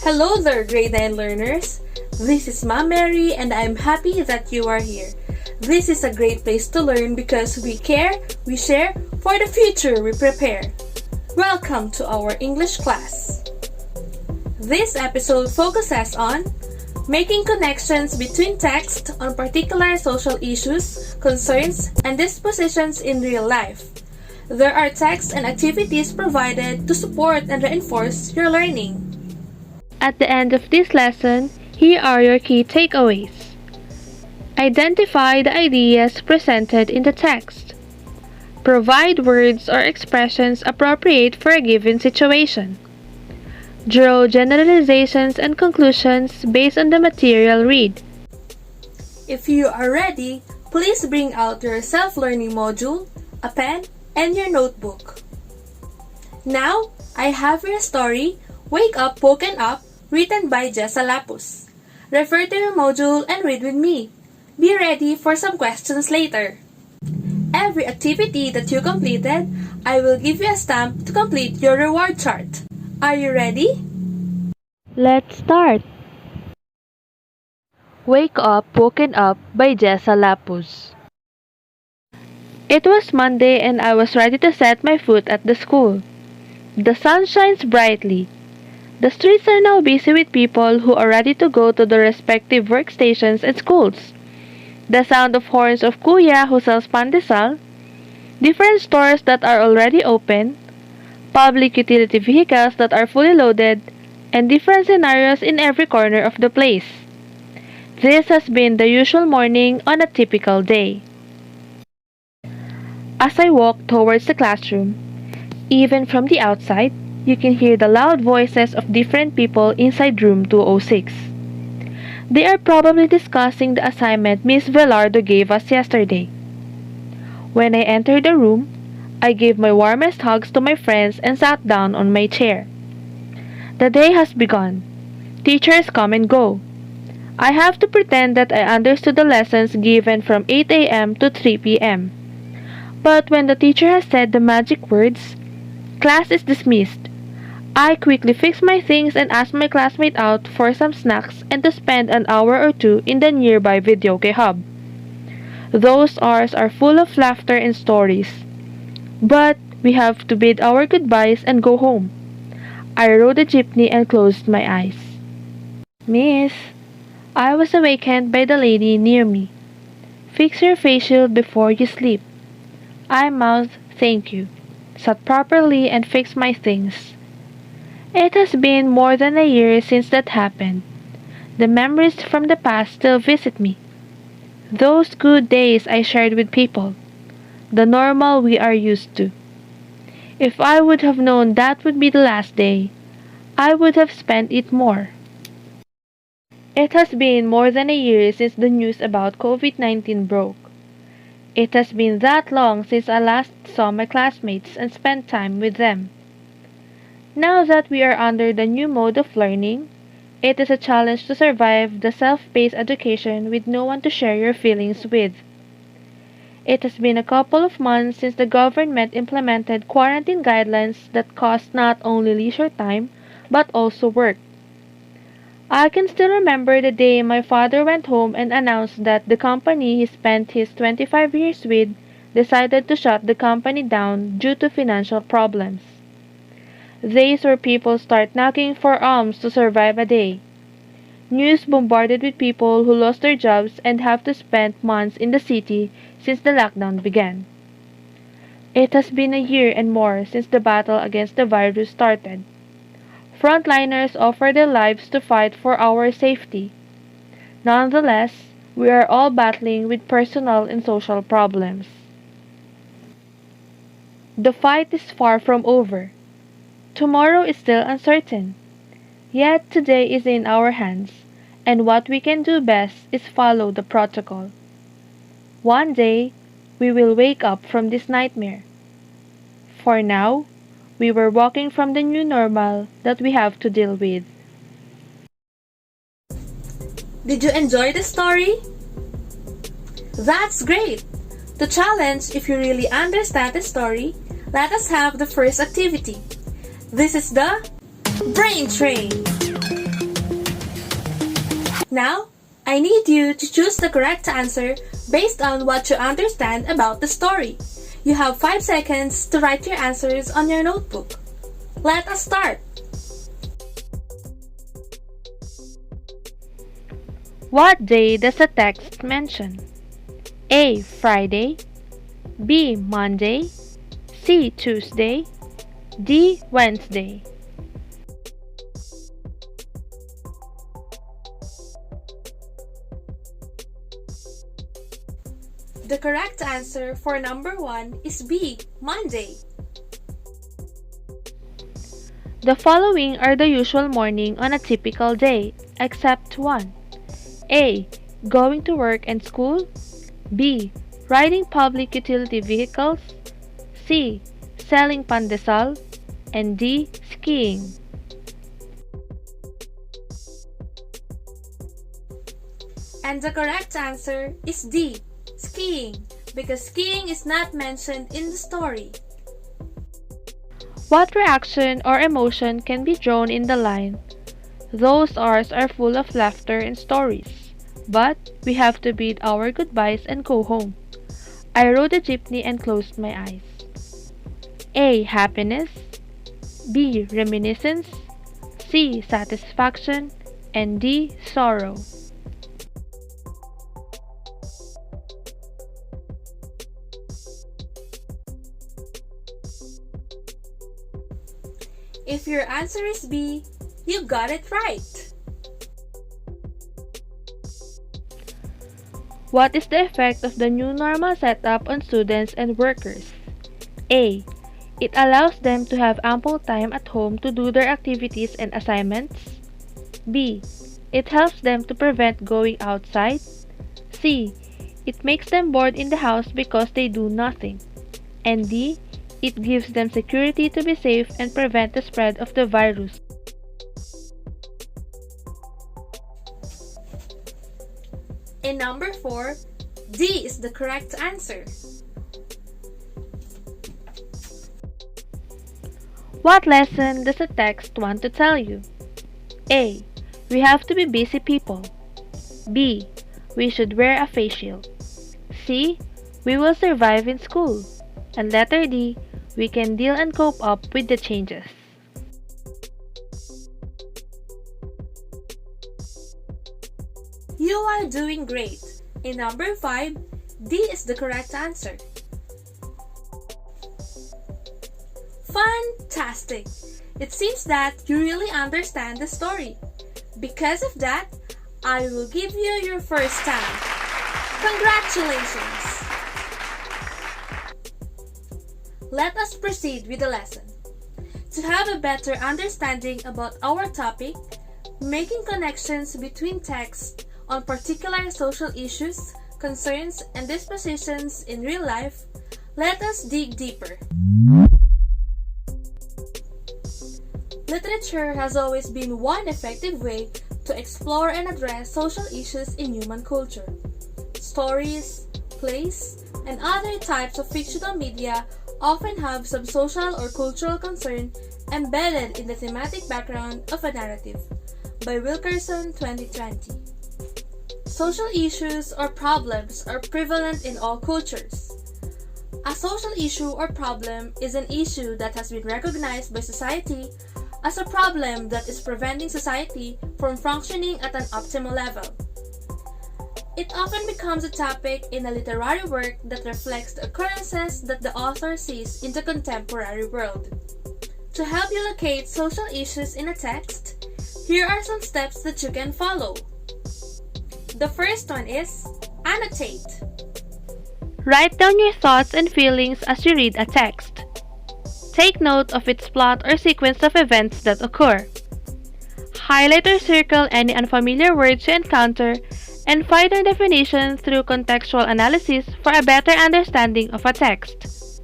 Hello there, grade 9 learners! This is Ma'am Mary and I'm happy that you are here. This is a great place to learn because we care, we share, for the future we prepare. Welcome to our English class. This episode focuses on making connections between text on particular social issues, concerns, and dispositions in real life. There are texts and activities provided to support and reinforce your learning. At the end of this lesson, here are your key takeaways. Identify the ideas presented in the text. Provide words or expressions appropriate for a given situation. Draw generalizations and conclusions based on the material read. If you are ready, please bring out your self-learning module, a pen, and your notebook. Now, I have your story, Wake Up, Woken Up, written by Jessa Lapus. Refer to your module and read with me. Be ready for some questions later. Every activity that you completed, I will give you a stamp to complete your reward chart. Are you ready? Let's start! Wake Up, Woken Up by Jessa Lapus. It was Monday and I was ready to set my foot at the school. The sun shines brightly. The streets are now busy with people who are ready to go to their respective workstations and schools. The sound of horns of Kuya who sells pandesal, different stores that are already open, public utility vehicles that are fully loaded, and different scenarios in every corner of the place. This has been the usual morning on a typical day. As I walk towards the classroom, even from the outside, you can hear the loud voices of different people inside room 206. They are probably discussing the assignment Miss Velardo gave us yesterday. When I entered the room, I gave my warmest hugs to my friends and sat down on my chair. The day has begun. Teachers come and go. I have to pretend that I understood the lessons given from 8 a.m. to 3 p.m. But when the teacher has said the magic words, "Class is dismissed," I quickly fix my things and ask my classmate out for some snacks and to spend an hour or two in the nearby videoke hub. Those hours are full of laughter and stories. But we have to bid our goodbyes and go home. I rode the jeepney and closed my eyes. "Miss," I was awakened by the lady near me. "Fix your face shield before you sleep." I mouthed thank you, sat properly and fixed my things. It has been more than a year since that happened. The memories from the past still visit me. Those good days I shared with people. The normal we are used to. If I would have known that would be the last day, I would have spent it more. It has been more than a year since the news about COVID-19 broke. It has been that long since I last saw my classmates and spent time with them. Now that we are under the new mode of learning, it is a challenge to survive the self-paced education with no one to share your feelings with. It has been a couple of months since the government implemented quarantine guidelines that cost not only leisure time, but also work. I can still remember the day my father went home and announced that the company he spent his 25 years with decided to shut the company down due to financial problems. Days where people start knocking for alms to survive a day. News bombarded with people who lost their jobs and have to spend months in the city since the lockdown began. It has been a year and more since the battle against the virus started. Frontliners offer their lives to fight for our safety. Nonetheless, we are all battling with personal and social problems. The fight is far from over. Tomorrow is still uncertain. Yet today is in our hands, and what we can do best is follow the protocol. One day, we will wake up from this nightmare. For now, we were walking from the new normal that we have to deal with. Did you enjoy the story? That's great! To challenge if you really understand the story, let us have the first activity. This is the Brain Train! Now, I need you to choose the correct answer based on what you understand about the story. You have 5 seconds to write your answers on your notebook. Let us start! What day does the text mention? A. Friday, B. Monday, C. Tuesday, D. Wednesday. The correct answer for number 1 is B. Monday. The following are the usual morning on a typical day, except one. A. Going to work and school, B. Riding public utility vehicles, C. Selling pandesal, and D. Skiing. And the correct answer is D. Skiing, because skiing is not mentioned in the story. What reaction or emotion can be drawn in the line? Those hours are full of laughter and stories, but we have to bid our goodbyes and go home. I rode a jeepney and closed my eyes. A. Happiness, B. Reminiscence, C. Satisfaction, and D. Sorrow. If your answer is B, you got it right. What is the effect of the new normal setup on students and workers? A. It allows them to have ample time at home to do their activities and assignments. B. It helps them to prevent going outside. C. It makes them bored in the house because they do nothing. And D. It gives them security to be safe and prevent the spread of the virus. In number 4, D is the correct answer. What lesson does the text want to tell you? A. We have to be busy people. B. We should wear a face shield. C. We will survive in school. And letter D. We can deal and cope up with the changes. You are doing great. In number 5, D is the correct answer. Fantastic! It seems that you really understand the story. Because of that, I will give you your first stamp. Congratulations! Let us proceed with the lesson. To have a better understanding about our topic, making connections between texts on particular social issues, concerns, and dispositions in real life, let us dig deeper. Literature has always been one effective way to explore and address social issues in human culture. Stories, plays, and other types of fictional media often have some social or cultural concern embedded in the thematic background of a narrative. By Wilkerson, 2020. Social issues or problems are prevalent in all cultures. A social issue or problem is an issue that has been recognized by society as a problem that is preventing society from functioning at an optimal level. It often becomes a topic in a literary work that reflects the occurrences that the author sees in the contemporary world. To help you locate social issues in a text, here are some steps that you can follow. The first one is annotate. Write down your thoughts and feelings as you read a text. Take note of its plot or sequence of events that occur. Highlight or circle any unfamiliar words you encounter and find their definition through contextual analysis for a better understanding of a text.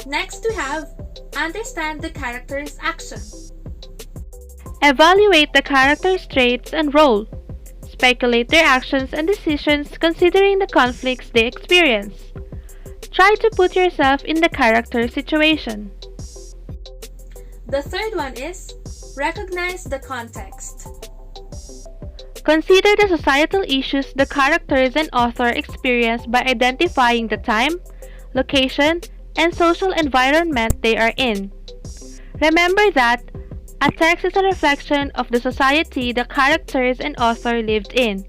Next we have understand the character's action. Evaluate the character's traits and role. Speculate their actions and decisions considering the conflicts they experience. Try to put yourself in the character's situation. The third one is recognize the context. Consider the societal issues the characters and author experience by identifying the time, location, and social environment they are in. Remember that a text is a reflection of the society the characters and author lived in,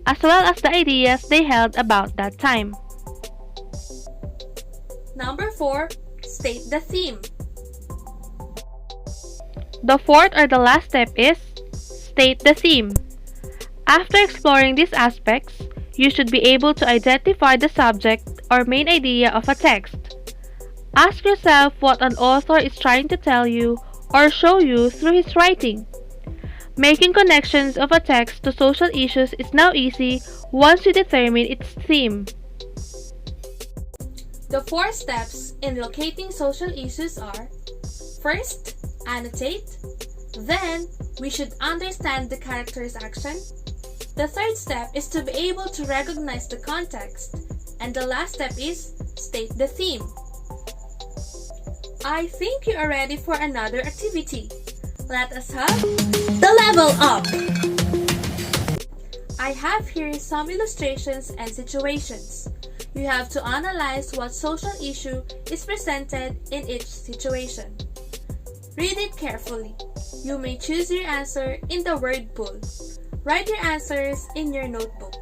as well as the ideas they held about that time. Number 4, state the theme. The fourth or the last step is state the theme. After exploring these aspects, you should be able to identify the subject or main idea of a text. Ask yourself what an author is trying to tell you or show you through his writing. Making connections of a text to social issues is now easy once you determine its theme. The 4 steps in locating social issues are: first, annotate. Then, we should understand the character's action. The third step is to be able to recognize the context. And the last step is state the theme. I think you are ready for another activity. Let us have the level up! I have here some illustrations and situations. You have to analyze what social issue is presented in each situation. Read it carefully. You may choose your answer in the word pool. Write your answers in your notebook.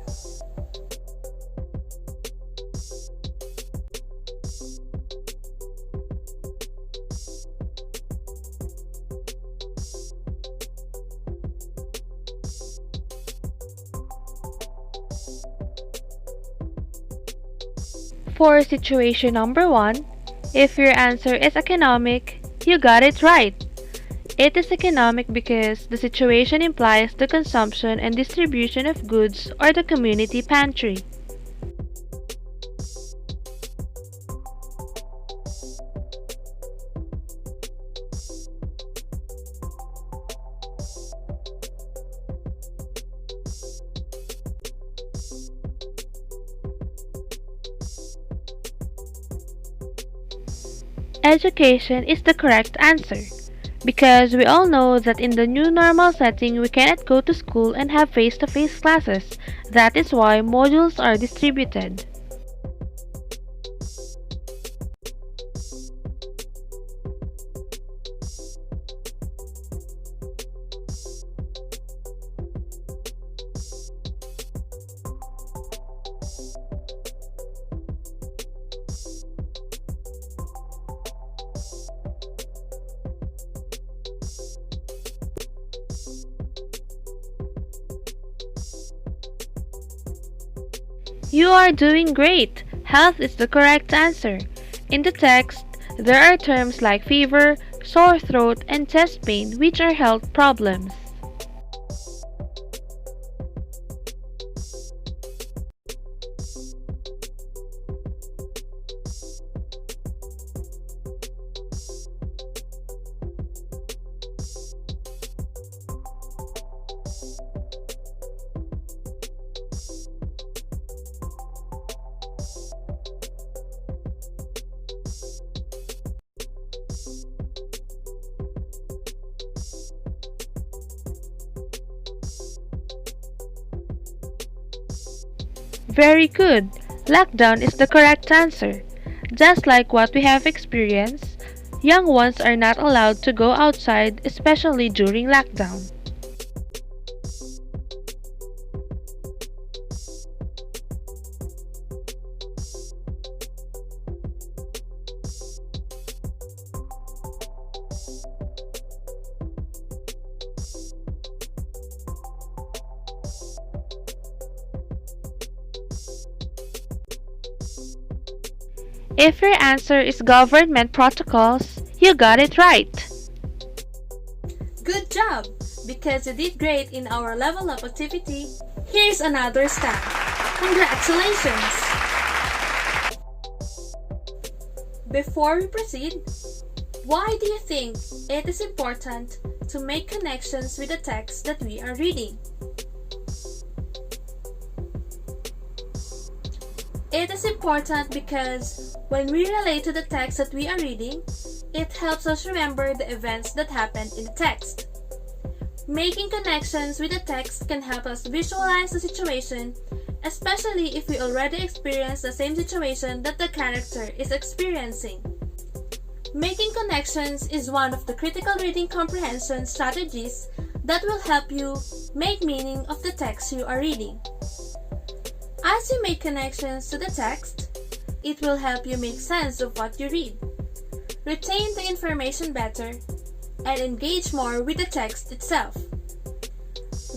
For situation number 1, if your answer is economic, you got it right. It is economic because the situation implies the consumption and distribution of goods or the community pantry. Education is the correct answer, because we all know that in the new normal setting we cannot go to school and have face-to-face classes. That is why modules are distributed. You are doing great! Health is the correct answer. In the text, there are terms like fever, sore throat, and chest pain, which are health problems. Very good! Lockdown is the correct answer. Just like what we have experienced, young ones are not allowed to go outside, especially during lockdown. If your answer is government protocols, you got it right. Good job! Because you did great in our level up activity, here's another stamp. Congratulations! Before we proceed, why do you think it is important to make connections with the text that we are reading? It is important because when we relate to the text that we are reading, it helps us remember the events that happened in the text. Making connections with the text can help us visualize the situation, especially if we already experienced the same situation that the character is experiencing. Making connections is one of the critical reading comprehension strategies that will help you make meaning of the text you are reading. As you make connections to the text, it will help you make sense of what you read, retain the information better, and engage more with the text itself.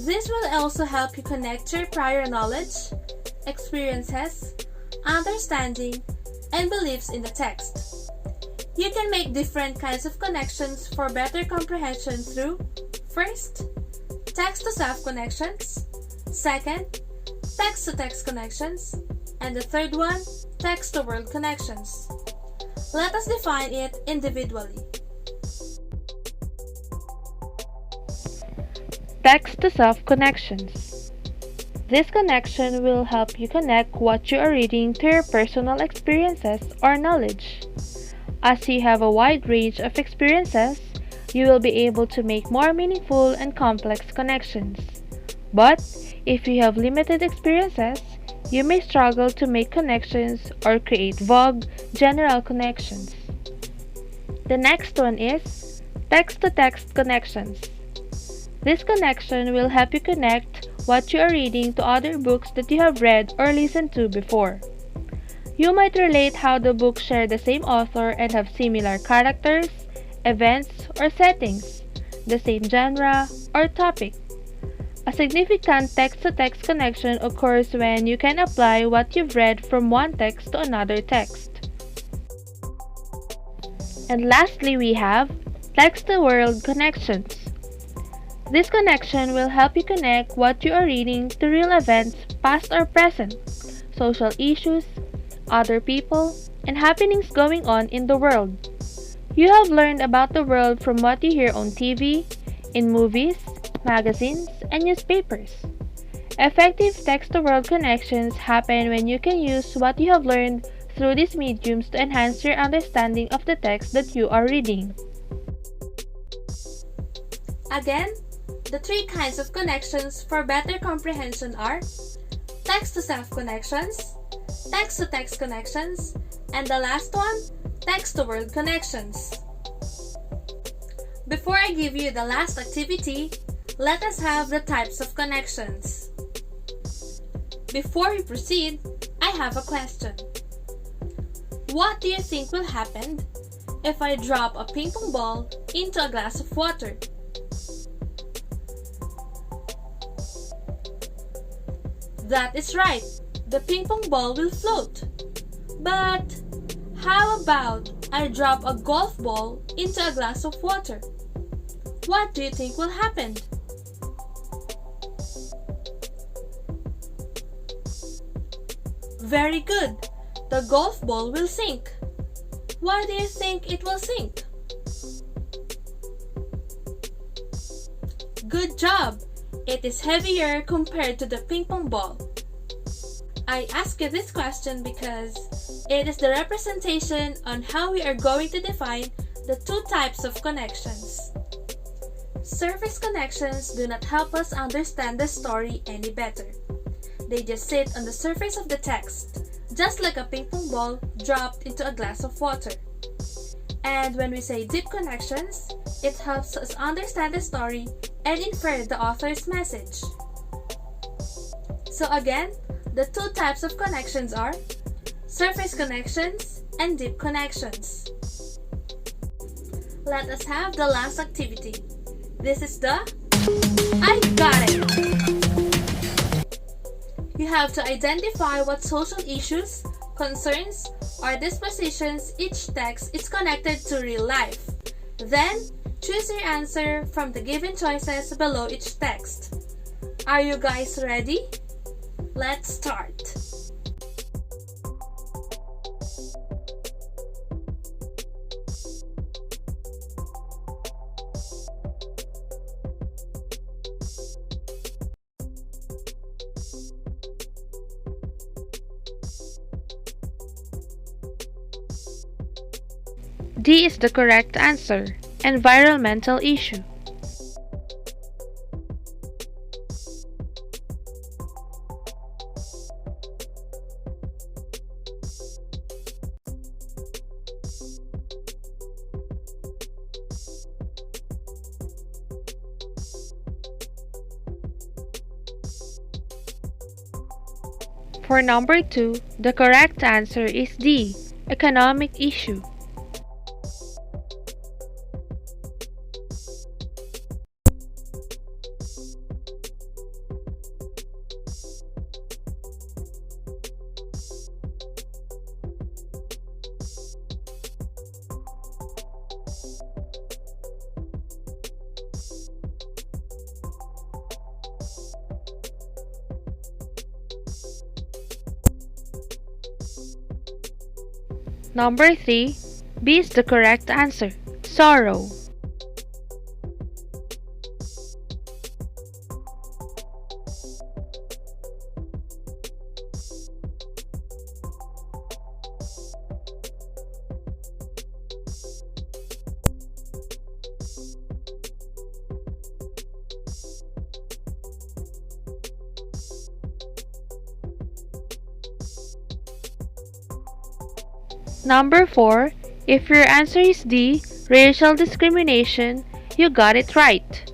This will also help you connect your prior knowledge, experiences, understanding, and beliefs in the text. You can make different kinds of connections for better comprehension through, first, text-to-self connections, second, text-to-text connections, and the third one, text-to-world connections. Let us define it individually. Text-to-self connections. This connection will help you connect what you are reading to your personal experiences or knowledge. As you have a wide range of experiences, you will be able to make more meaningful and complex connections. But if you have limited experiences, you may struggle to make connections or create vague, general connections. The next one is text-to-text connections. This connection will help you connect what you are reading to other books that you have read or listened to before. You might relate how the books share the same author and have similar characters, events, or settings, the same genre or topic. A significant text-to-text connection occurs when you can apply what you've read from one text to another text. And lastly, we have text-to-world connections. This connection will help you connect what you are reading to real events, past or present, social issues, other people, and happenings going on in the world. You have learned about the world from what you hear on TV, in movies, magazines, and newspapers. Effective text-to-world connections happen when you can use what you have learned through these mediums to enhance your understanding of the text that you are reading. Again, the three kinds of connections for better comprehension are text-to-self connections, text-to-text connections, and the last one, text-to-world connections. Before I give you the last activity, let us have the types of connections. Before we proceed, I have a question. What do you think will happen if I drop a ping pong ball into a glass of water? That is right, the ping pong ball will float. But how about I drop a golf ball into a glass of water? What do you think will happen? Very good, the golf ball will sink. Why do you think it will sink? Good job! It is heavier compared to the ping pong ball. I ask you this question because it is the representation on how we are going to define the two types of connections. Surface connections do not help us understand the story any better. They just sit on the surface of the text, just like a ping pong ball dropped into a glass of water. And when we say deep connections, it helps us understand the story and infer the author's message. So again, the two types of connections are surface connections and deep connections. Let us have the last activity. This is the I got it! You have to identify what social issues, concerns, Or dispositions, each text is connected to real life. Then, choose your answer from the given choices below each text. Are you guys ready? Let's start. D is the correct answer. Environmental issue. For number 2, the correct answer is D. Economic issue. Number 3, B is the correct answer. Sorrow. Number 4, if your answer is D, racial discrimination, you got it right.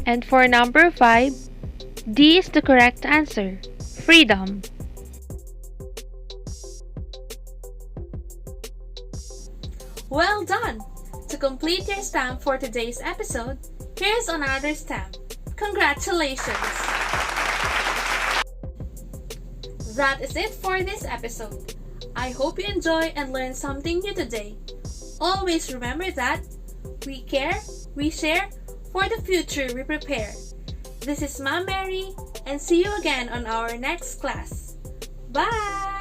And for number 5, D is the correct answer. Freedom. Well done! To complete your stamp for today's episode, here's another stamp. Congratulations! That is it for this episode. I hope you enjoy and learn something new today. Always remember that we care, we share, for the future we prepare. This is Ma'am Mary, and see you again on our next class. Bye!